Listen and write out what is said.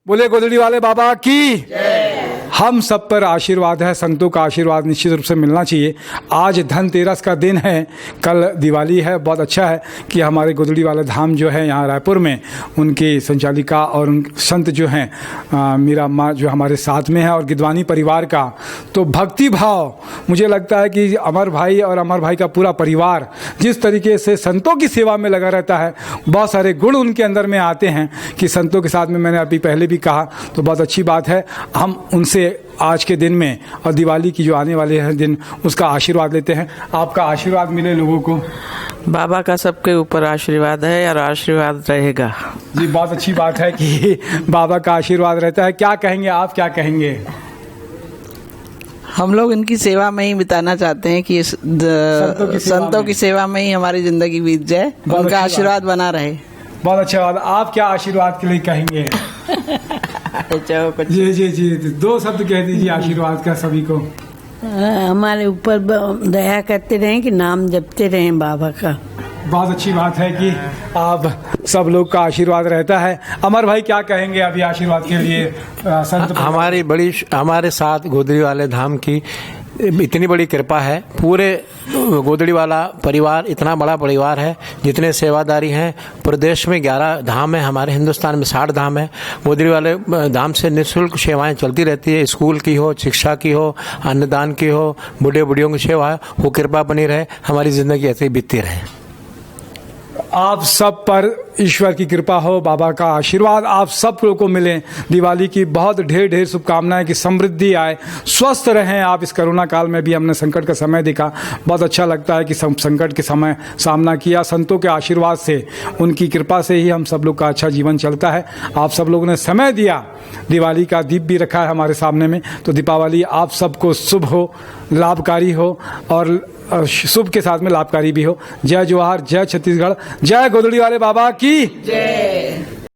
बोले गोदड़ी वाले बाबा की जय। हम सब पर आशीर्वाद है, संतों का आशीर्वाद निश्चित रूप से मिलना चाहिए। आज धनतेरस का दिन है, कल दिवाली है। बहुत अच्छा है कि हमारे गोदड़ी वाले धाम जो है यहाँ रायपुर में, उनकी संचालिका और उन संत जो हैं मीरा माँ जो हमारे साथ में है, और गिदवानी परिवार का तो भक्ति भाव, मुझे लगता है कि अमर भाई और अमर भाई का पूरा परिवार जिस तरीके से संतों की सेवा में लगा रहता है, बहुत सारे गुण उनके अंदर में आते हैं कि संतों के साथ में, मैंने अभी पहले भी कहा, तो बहुत अच्छी बात है। हम उनसे आज के दिन में और दिवाली की जो आने वाले हैं दिन, उसका आशीर्वाद लेते हैं। आपका आशीर्वाद मिले लोगों को। बाबा का सबके ऊपर आशीर्वाद है और आशीर्वाद रहेगा जी। बहुत अच्छी बात है कि बाबा का आशीर्वाद रहता है। क्या कहेंगे आप, क्या कहेंगे? हम लोग इनकी सेवा में ही बिताना चाहते हैं कि संतों की सेवा में ही हमारी जिंदगी बीत जाए, उनका आशीर्वाद बना रहे। बहुत अच्छा बात। आप क्या आशीर्वाद के लिए कहेंगे? जी जी जी, दो शब्द कह दीजिए आशीर्वाद का सभी को। हमारे ऊपर दया करते रहें, कि नाम जपते रहें बाबा का। बहुत अच्छी बात है कि आप सब लोग का आशीर्वाद रहता है। अमर भाई क्या कहेंगे अभी आशीर्वाद के लिए? संत हमारे साथ गोदड़ी वाले धाम की इतनी बड़ी कृपा है। पूरे गोदड़ी वाला परिवार इतना बड़ा परिवार है, जितने सेवादारी हैं। प्रदेश में 11 धाम है, हमारे हिंदुस्तान में 60 धाम है। गोदड़ी वाले धाम से निःशुल्क सेवाएं चलती रहती है, स्कूल की हो, शिक्षा की हो, अन्नदान की हो, बूढ़े बूढ़ियों की सेवा। वो कृपा बनी रहे, हमारी ज़िंदगी ऐसे ही बीतती रहे। आप सब पर ईश्वर की कृपा हो, बाबा का आशीर्वाद आप सब लोगों को मिले। दिवाली की बहुत ढेर ढेर शुभकामनाएं कि समृद्धि आए, स्वस्थ रहें आप। इस कोरोना काल में भी हमने संकट का समय देखा, बहुत अच्छा लगता है कि संकट के समय सामना किया। संतों के आशीर्वाद से, उनकी कृपा से ही हम सब लोग का अच्छा जीवन चलता है। आप सब लोगों ने समय दिया, दिवाली का दीप भी रखा है हमारे सामने में, तो दीपावली आप सबको शुभ हो, लाभकारी हो, और शुभ के साथ में लाभकारी भी हो। जय जवाहर, जय छत्तीसगढ़, जय गोदड़ी वाले बाबा की जय।